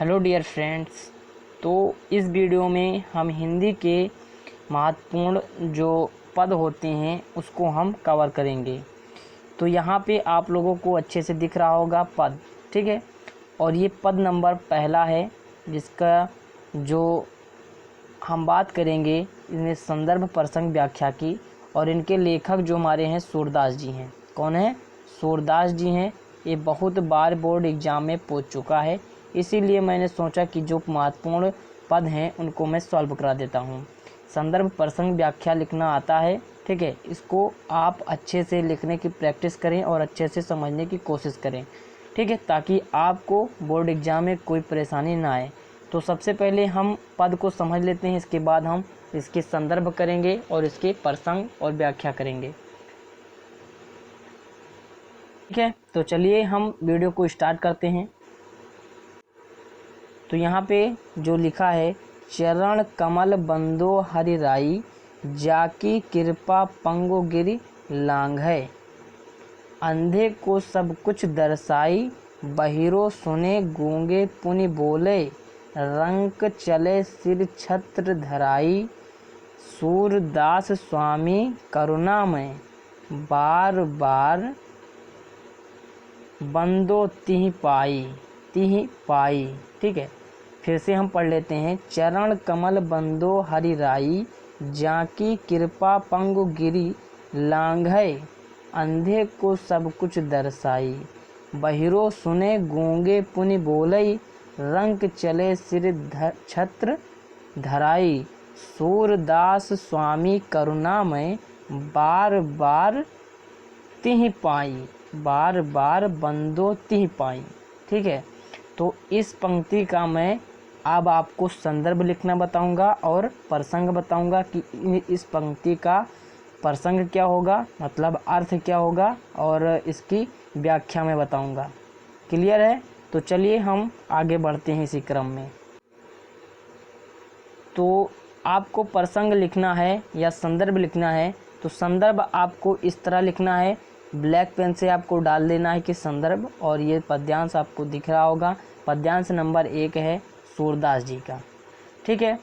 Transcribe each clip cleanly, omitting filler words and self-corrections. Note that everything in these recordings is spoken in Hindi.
Hello dear friends. तो इस वीडियो में हम हिंदी के महत्वपूर्ण जो पद होते हैं उसको हम कवर करेंगे। तो यहाँ पे आप लोगों को अच्छे से दिख रहा होगा पद, ठीक है। और ये पद नंबर पहला है जिसका जो हम बात करेंगे इसमें संदर्भ प्रसंग व्याख्या की। और इनके लेखक जो हमारे हैं सूरदास जी हैं। कौन है? सूरदास जी हैं। ये बहुत बार बोर्ड एग्ज़ाम में पूछ चुका है, इसीलिए मैंने सोचा कि जो महत्वपूर्ण पद हैं उनको मैं सॉल्व करा देता हूँ। संदर्भ प्रसंग व्याख्या लिखना आता है, ठीक है। इसको आप अच्छे से लिखने की प्रैक्टिस करें और अच्छे से समझने की कोशिश करें, ठीक है, ताकि आपको बोर्ड एग्ज़ाम में कोई परेशानी ना आए। तो सबसे पहले हम पद को समझ लेते हैं, इसके बाद हम इसके संदर्भ करेंगे और इसके प्रसंग और व्याख्या करेंगे, ठीक है। तो चलिए हम वीडियो को स्टार्ट करते हैं। तो यहाँ पे जो लिखा है, चरण कमल बंदो हरि राई, जाकी कृपा पंगो गिरि लांग है। अंधे को सब कुछ दर्शाई, बहिरो सुने गूंगे पुनि बोले। रंक चले सिर छत्र धराई, सूरदास स्वामी करुणामय। बार बार बंदो तिहि पाई, ठीक है। फिर से हम पढ़ लेते हैं। चरण कमल बंदो हरि राई, जाकी कृपा पंगु गिरि लांघै। अंधे को सब कुछ दर्शाई, बहिरो सुने गूंगे पुनि बोलई। रंक चले सिर छत्र धराई, सूरदास स्वामी करुणामय। बार बार तिहि पाई, बार बार बंदो तिहि पाई, ठीक है। तो इस पंक्ति का मैं अब आपको संदर्भ लिखना बताऊंगा और प्रसंग बताऊंगा कि इस पंक्ति का प्रसंग क्या होगा, मतलब अर्थ क्या होगा, और इसकी व्याख्या में बताऊंगा। क्लियर है? तो चलिए हम आगे बढ़ते हैं इसी क्रम में। तो आपको प्रसंग लिखना है या संदर्भ लिखना है, तो संदर्भ आपको इस तरह लिखना है। ब्लैक पेन से आपको डाल देना है कि संदर्भ, और ये पद्यांश आपको दिख रहा होगा। पद्यांश नंबर 1 है सूरदास जी का, ठीक है।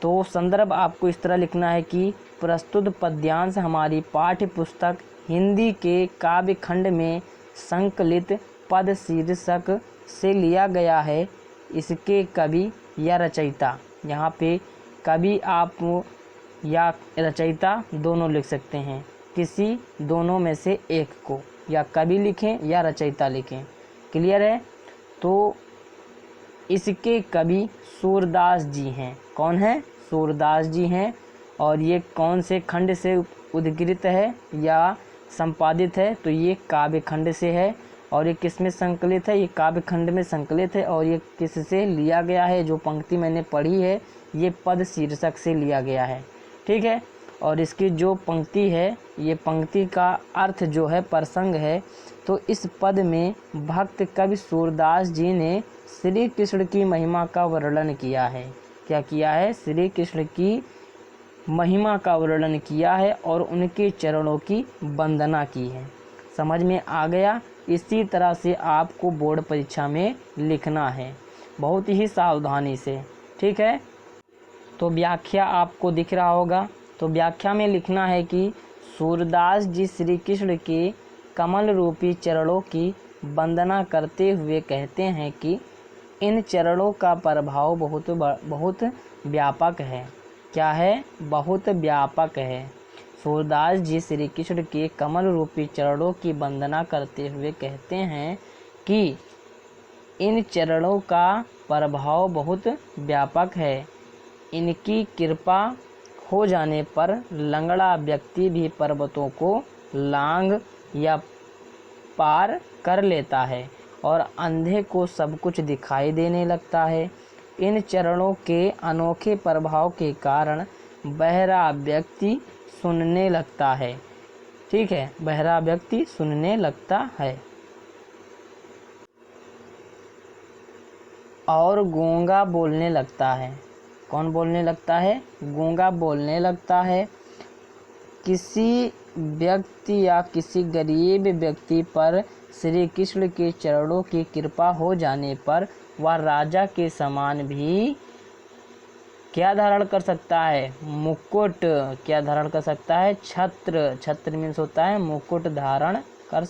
तो संदर्भ आपको इस तरह लिखना है कि प्रस्तुत पद्यांश हमारी पाठ्य पुस्तक हिंदी के काव्य खंड में संकलित पद शीर्षक से लिया गया है। इसके कवि या रचयिता, यहाँ पे कवि आप या रचयिता दोनों लिख सकते हैं, किसी दोनों में से एक को, या कवि लिखें या रचयिता लिखें। क्लियर है? तो इसके कवि सूरदास जी हैं। कौन है? सूरदास जी हैं। और ये कौन से खंड से उद्धृत है या संपादित है? तो ये काव्य खंड से है। और ये किस में संकलित है? ये काव्य खंड में संकलित है। और ये किससे लिया गया है? जो पंक्ति मैंने पढ़ी है ये पद शीर्षक से लिया गया है, ठीक है। और इसकी जो पंक्ति है, ये पंक्ति का अर्थ जो है प्रसंग है। तो इस पद में भक्त कवि सूरदास जी ने श्री कृष्ण की महिमा का वर्णन किया है। क्या किया है? श्री कृष्ण की महिमा का वर्णन किया है और उनके चरणों की वंदना की है। समझ में आ गया? इसी तरह से आपको बोर्ड परीक्षा में लिखना है, बहुत ही सावधानी से, ठीक है। तो व्याख्या आपको दिख रहा होगा। तो व्याख्या में लिखना है कि सूरदास जी श्री कृष्ण के कमल रूपी चरणों की वंदना करते हुए कहते हैं कि इन चरणों का प्रभाव बहुत व्यापक है। क्या है? बहुत व्यापक है। सूरदास जी श्री कृष्ण के कमल रूपी चरणों की वंदना करते हुए कहते हैं कि इन चरणों का प्रभाव बहुत व्यापक है। इनकी कृपा हो जाने पर लंगड़ा व्यक्ति भी पर्वतों को लांघ या पार कर लेता है और अंधे को सब कुछ दिखाई देने लगता है। इन चरणों के अनोखे प्रभाव के कारण बहरा व्यक्ति सुनने लगता है, ठीक है। बहरा व्यक्ति सुनने लगता है और गूंगा बोलने लगता है। कौन बोलने लगता है? गूंगा बोलने लगता है। किसी व्यक्ति या किसी गरीब व्यक्ति पर श्री कृष्ण के चरणों की कृपा हो जाने पर वह राजा के समान भी क्या धारण कर सकता है, मुकुट। क्या धारण कर सकता है, छत्र। छत्र मीन्स होता है मुकुट धारण कर।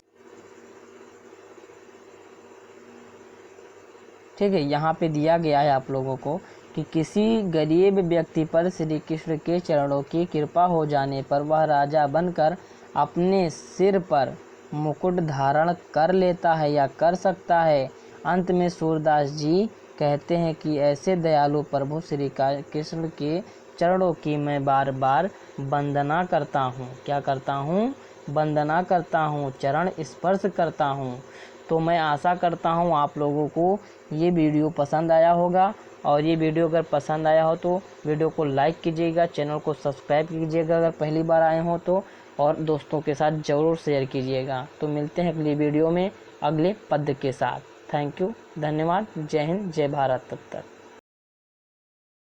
ठीक है, यहाँ पे दिया गया है आप लोगों को कि किसी गरीब व्यक्ति पर श्री कृष्ण के चरणों की कृपा हो जाने पर वह राजा बनकर अपने सिर पर मुकुट धारण कर लेता है या कर सकता है। अंत में सूरदास जी कहते हैं कि ऐसे दयालु प्रभु श्री कृष्ण के चरणों की मैं बार बार वंदना करता हूँ। क्या करता हूँ, वंदना करता हूँ, चरण स्पर्श करता हूँ। तो मैं आशा करता हूँ आप लोगों को ये वीडियो पसंद आया होगा, और ये वीडियो अगर पसंद आया हो तो वीडियो को लाइक कीजिएगा, चैनल को सब्सक्राइब कीजिएगा अगर पहली बार आए हो तो, और दोस्तों के साथ ज़रूर शेयर कीजिएगा। तो मिलते हैं अगली वीडियो में अगले पद्य के साथ। थैंक यू, धन्यवाद, जय हिंद, जय भारत। तब तक।